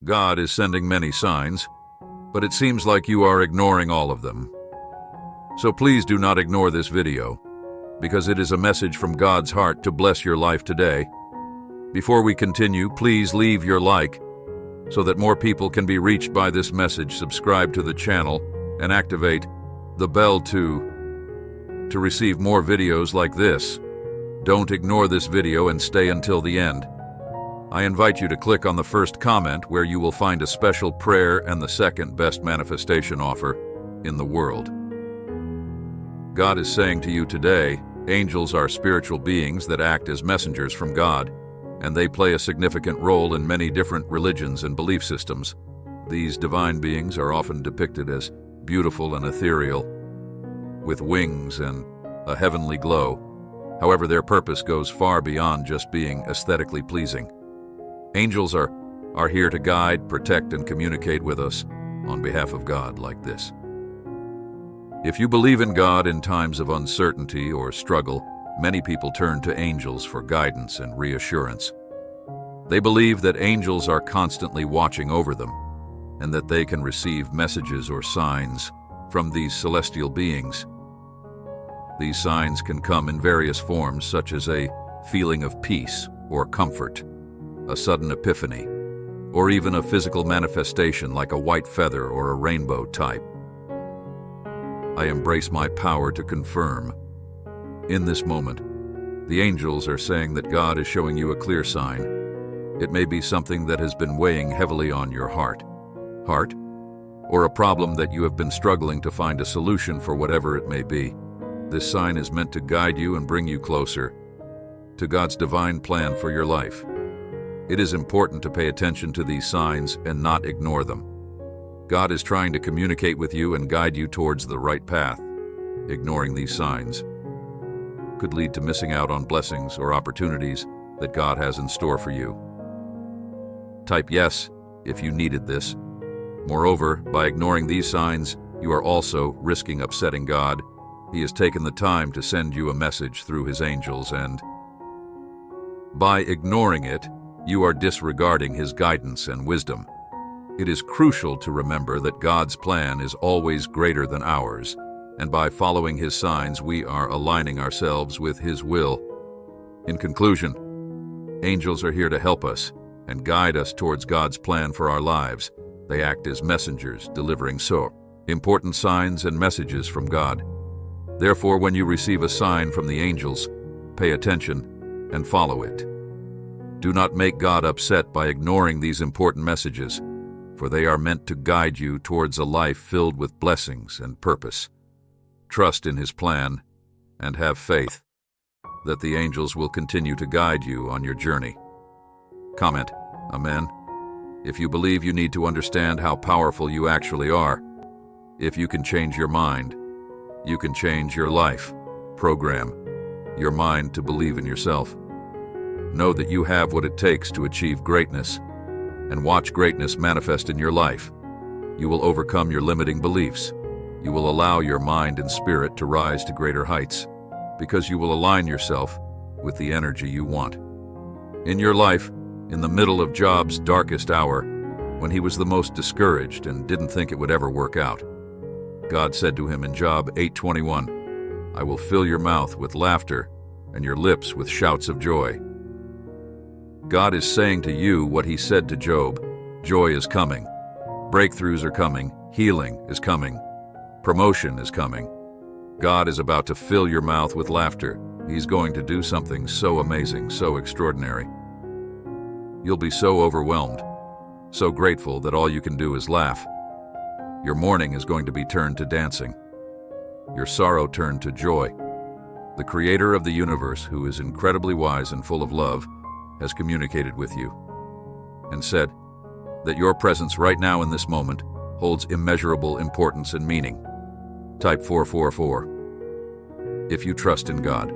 God is sending many signs, but it seems like you are ignoring all of them. So please do not ignore this video, because it is a message from God's heart to bless your life today. Before we continue, please leave your like so that more people can be reached by this message. Subscribe to the channel and activate the bell to receive more videos like this. Don't ignore this video and stay until the end. I invite you to click on the first comment where you will find a special prayer and the second best manifestation offer in the world. God is saying to you today, angels are spiritual beings that act as messengers from God, and they play a significant role in many different religions and belief systems. These divine beings are often depicted as beautiful and ethereal, with wings and a heavenly glow. However, their purpose goes far beyond just being aesthetically pleasing. Angels are here to guide, protect, and communicate with us on behalf of God like this. If you believe in God in times of uncertainty or struggle, many people turn to angels for guidance and reassurance. They believe that angels are constantly watching over them, and that they can receive messages or signs from these celestial beings. These signs can come in various forms, such as a feeling of peace or comfort, a sudden epiphany, or even a physical manifestation like a white feather or a rainbow type. I embrace my power to confirm. In this moment, the angels are saying that God is showing you a clear sign. It may be something that has been weighing heavily on your heart, or a problem that you have been struggling to find a solution for, whatever it may be. This sign is meant to guide you and bring you closer to God's divine plan for your life. It is important to pay attention to these signs and not ignore them. God is trying to communicate with you and guide you towards the right path. Ignoring these signs could lead to missing out on blessings or opportunities that God has in store for you. Type yes if you needed this. Moreover, by ignoring these signs, you are also risking upsetting God. He has taken the time to send you a message through his angels, and by ignoring it, you are disregarding his guidance and wisdom. It is crucial to remember that God's plan is always greater than ours, and by following his signs, we are aligning ourselves with his will. In conclusion, angels are here to help us and guide us towards God's plan for our lives. They act as messengers, delivering so important signs and messages from God. Therefore, when you receive a sign from the angels, pay attention and follow it. Do not make God upset by ignoring these important messages, for they are meant to guide you towards a life filled with blessings and purpose. Trust in his plan and have faith that the angels will continue to guide you on your journey. Comment, Amen, if you believe you need to understand how powerful you actually are. If you can change your mind, you can change your life. Program your mind to believe in yourself. Know that you have what it takes to achieve greatness, and watch greatness manifest in your life. You will overcome your limiting beliefs. You will allow your mind and spirit to rise to greater heights, because you will align yourself with the energy you want. In your life, in the middle of Job's darkest hour, when he was the most discouraged and didn't think it would ever work out, God said to him in Job 8:21, "I will fill your mouth with laughter and your lips with shouts of joy." God is saying to you what he said to Job. Joy is coming. Breakthroughs are coming. Healing is coming. Promotion is coming. God is about to fill your mouth with laughter. He's going to do something so amazing, so extraordinary. You'll be so overwhelmed, so grateful that all you can do is laugh. Your mourning is going to be turned to dancing. Your sorrow turned to joy. The Creator of the universe, who is incredibly wise and full of love, has communicated with you and said that your presence right now in this moment holds immeasurable importance and meaning. Type 444. If you trust in God,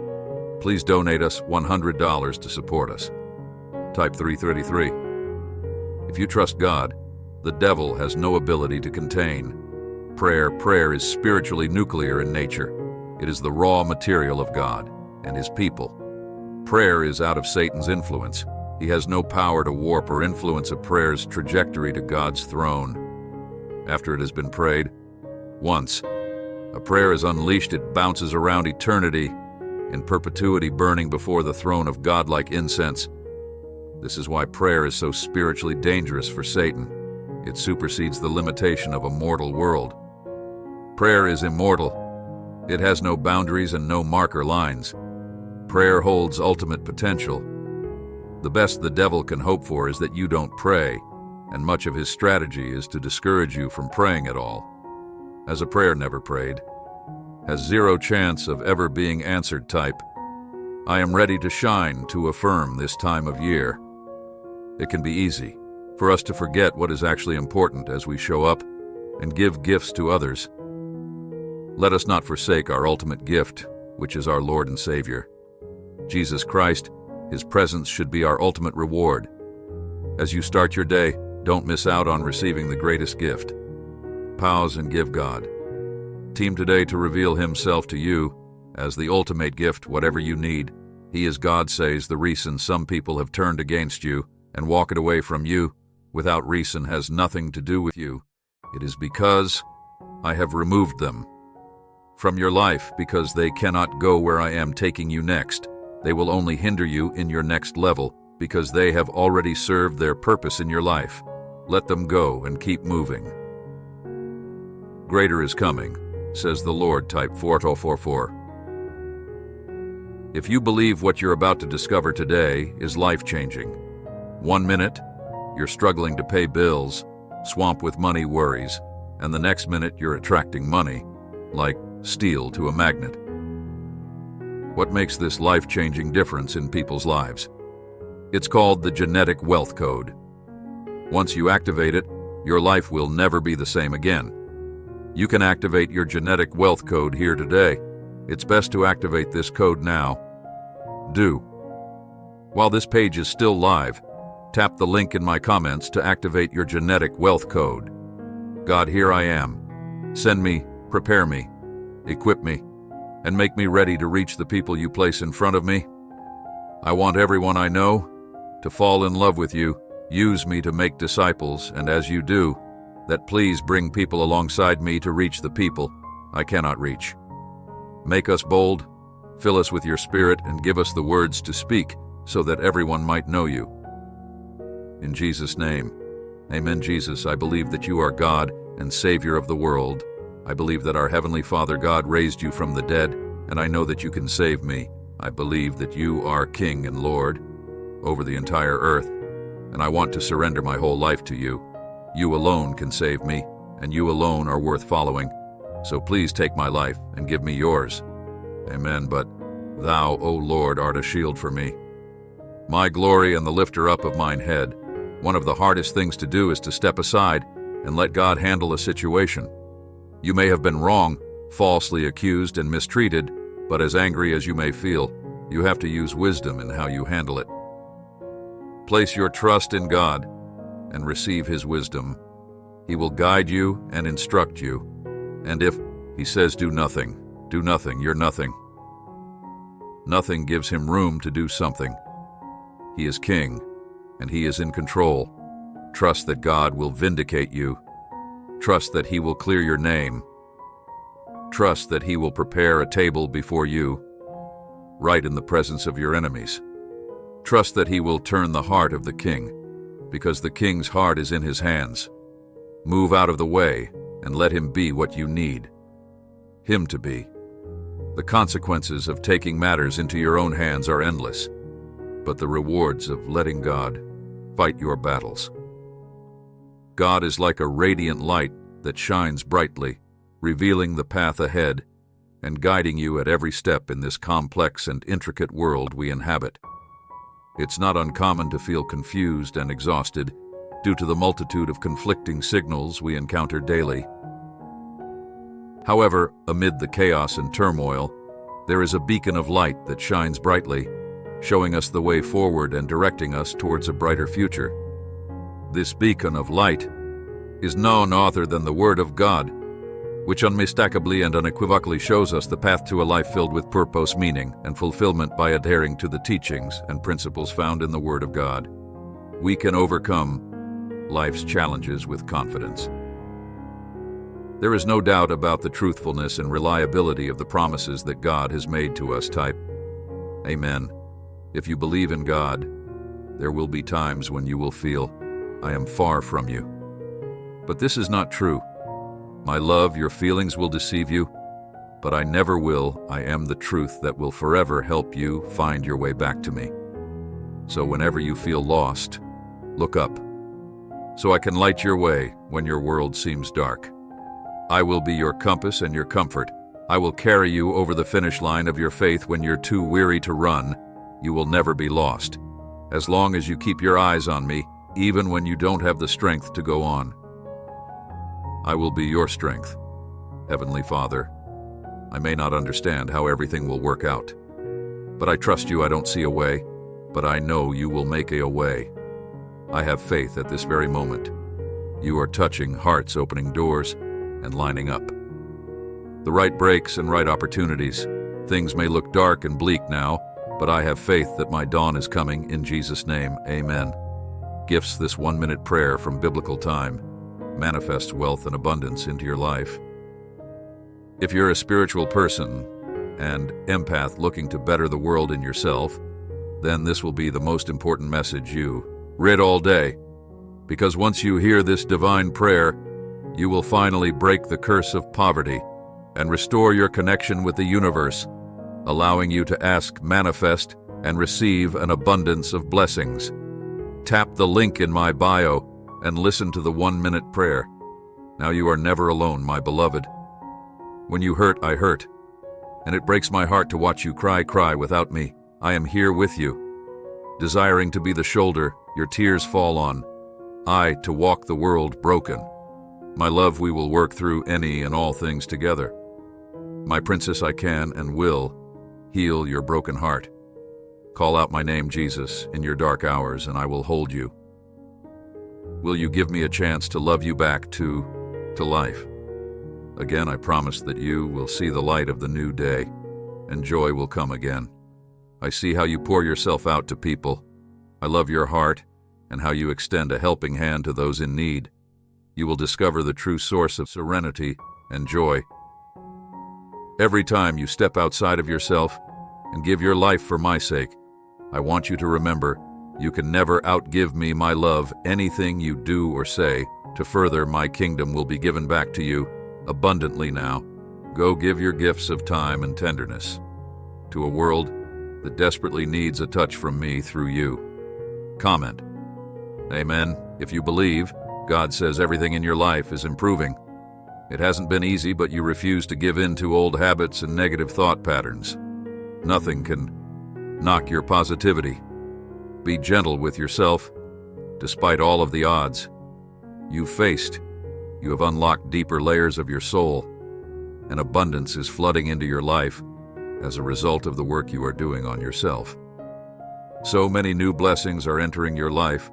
please donate us $100 to support us. Type 333. If you trust God, the devil has no ability to contain. Prayer is spiritually nuclear in nature. It is the raw material of God and his people. Prayer is out of Satan's influence. He has no power to warp or influence a prayer's trajectory to God's throne. After it has been prayed, once a prayer is unleashed, it bounces around eternity, in perpetuity burning before the throne of God like incense. This is why prayer is so spiritually dangerous for Satan. It supersedes the limitation of a mortal world. Prayer is immortal. It has no boundaries and no marker lines. Prayer holds ultimate potential. The best the devil can hope for is that you don't pray, and much of his strategy is to discourage you from praying at all. As a prayer never prayed, has zero chance of ever being answered type, I am ready to shine to affirm this time of year. It can be easy for us to forget what is actually important as we show up and give gifts to others. Let us not forsake our ultimate gift, which is our Lord and Savior. Jesus Christ, His presence should be our ultimate reward. As you start your day, don't miss out on receiving the greatest gift. Pause and give God. Team today to reveal Himself to you as the ultimate gift, whatever you need. He is, God says, the reason some people have turned against you and walked away from you. Without reason has nothing to do with you. It is because I have removed them from your life, because they cannot go where I am taking you next. They will only hinder you in your next level, because they have already served their purpose in your life. Let them go and keep moving. Greater is coming, says the Lord, type 4044. If you believe what you're about to discover today is life-changing, 1 minute, you're struggling to pay bills, swamped with money worries, and the next minute you're attracting money, like steel to a magnet. What makes this life-changing difference in people's lives? It's called the genetic wealth code. Once you activate it, your life will never be the same again. You can activate your genetic wealth code here today. It's best to activate this code now. Do. While this page is still live, tap the link in my comments to activate your genetic wealth code. God, here I am. Send me, prepare me, equip me, and make me ready to reach the people you place in front of me. I want everyone I know to fall in love with you. Use me to make disciples, and as you do, that please bring people alongside me to reach the people I cannot reach. Make us bold, fill us with your Spirit, and give us the words to speak so that everyone might know you. In Jesus' name, amen. Jesus, I believe that you are God and Savior of the world. I believe that our Heavenly Father God raised you from the dead, and I know that you can save me. I believe that you are King and Lord over the entire earth, and I want to surrender my whole life to you. You alone can save me, and you alone are worth following. So please take my life and give me yours. Amen. But thou, O Lord, art a shield for me, my glory and the lifter up of mine head. One of the hardest things to do is to step aside and let God handle a situation. You may have been wrong, falsely accused and mistreated, but as angry as you may feel, you have to use wisdom in how you handle it. Place your trust in God and receive His wisdom. He will guide you and instruct you. And if He says do nothing, you're nothing. Nothing gives Him room to do something. He is King, and He is in control. Trust that God will vindicate you. Trust that He will clear your name. Trust that He will prepare a table before you, right in the presence of your enemies. Trust that He will turn the heart of the king, because the king's heart is in His hands. Move out of the way and let Him be what you need Him to be. The consequences of taking matters into your own hands are endless, but the rewards of letting God fight your battles. God is like a radiant light that shines brightly, revealing the path ahead and guiding you at every step in this complex and intricate world we inhabit. It's not uncommon to feel confused and exhausted due to the multitude of conflicting signals we encounter daily. However, amid the chaos and turmoil, there is a beacon of light that shines brightly, showing us the way forward and directing us towards a brighter future. This beacon of light is none other than the Word of God. which unmistakably and unequivocally shows us the path to a life filled with purpose, meaning, and fulfillment by adhering to the teachings and principles found in the Word of God. We can overcome life's challenges with confidence. There is no doubt about the truthfulness and reliability of the promises that God has made to us. Type Amen. If you believe in God, there will be times when you will feel, I am far from you. But this is not true. My love, your feelings will deceive you, but I never will. I am the truth that will forever help you find your way back to me. So whenever you feel lost, look up, so I can light your way when your world seems dark. I will be your compass and your comfort. I will carry you over the finish line of your faith when you're too weary to run. You will never be lost, as long as you keep your eyes on me, even when you don't have the strength to go on. I will be your strength. Heavenly Father, I may not understand how everything will work out, but I trust you. I don't see a way, but I know you will make a way. I have faith at this very moment. You are touching hearts, opening doors, and lining up the right breaks and right opportunities. Things may look dark and bleak now, but I have faith that my dawn is coming. In Jesus' name, amen. Gifts. This 1-minute prayer from biblical time manifests wealth and abundance into your life. If you're a spiritual person and empath looking to better the world and yourself, then this will be the most important message you read all day. Because once you hear this divine prayer, you will finally break the curse of poverty and restore your connection with the universe, allowing you to ask, manifest, and receive an abundance of blessings. Tap the link in my bio and listen to the 1-minute prayer. Now you are never alone, my beloved. When you hurt, I hurt, and it breaks my heart to watch you cry without me. I am here with you, desiring to be the shoulder your tears fall on, to walk the world broken. My love, we will work through any and all things together. My princess, I can and will heal your broken heart. Call out my name, Jesus, in your dark hours, and I will hold you. Will you give me a chance to love you back to life? Again, I promise that you will see the light of the new day, and joy will come again. I see how you pour yourself out to people. I love your heart and how you extend a helping hand to those in need. You will discover the true source of serenity and joy. Every time you step outside of yourself and give your life for my sake, I want you to remember, you can never outgive me my love. Anything you do or say to further my kingdom will be given back to you abundantly now. Go give your gifts of time and tenderness to a world that desperately needs a touch from me through you. Comment. Amen. If you believe, God says everything in your life is improving. It hasn't been easy, but you refuse to give in to old habits and negative thought patterns. Nothing can knock your positivity. Be gentle with yourself, despite all of the odds you've faced. You have unlocked deeper layers of your soul, and abundance is flooding into your life as a result of the work you are doing on yourself. So many new blessings are entering your life.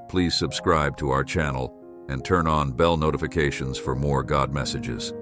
Please subscribe to our channel and turn on bell notifications for more God messages.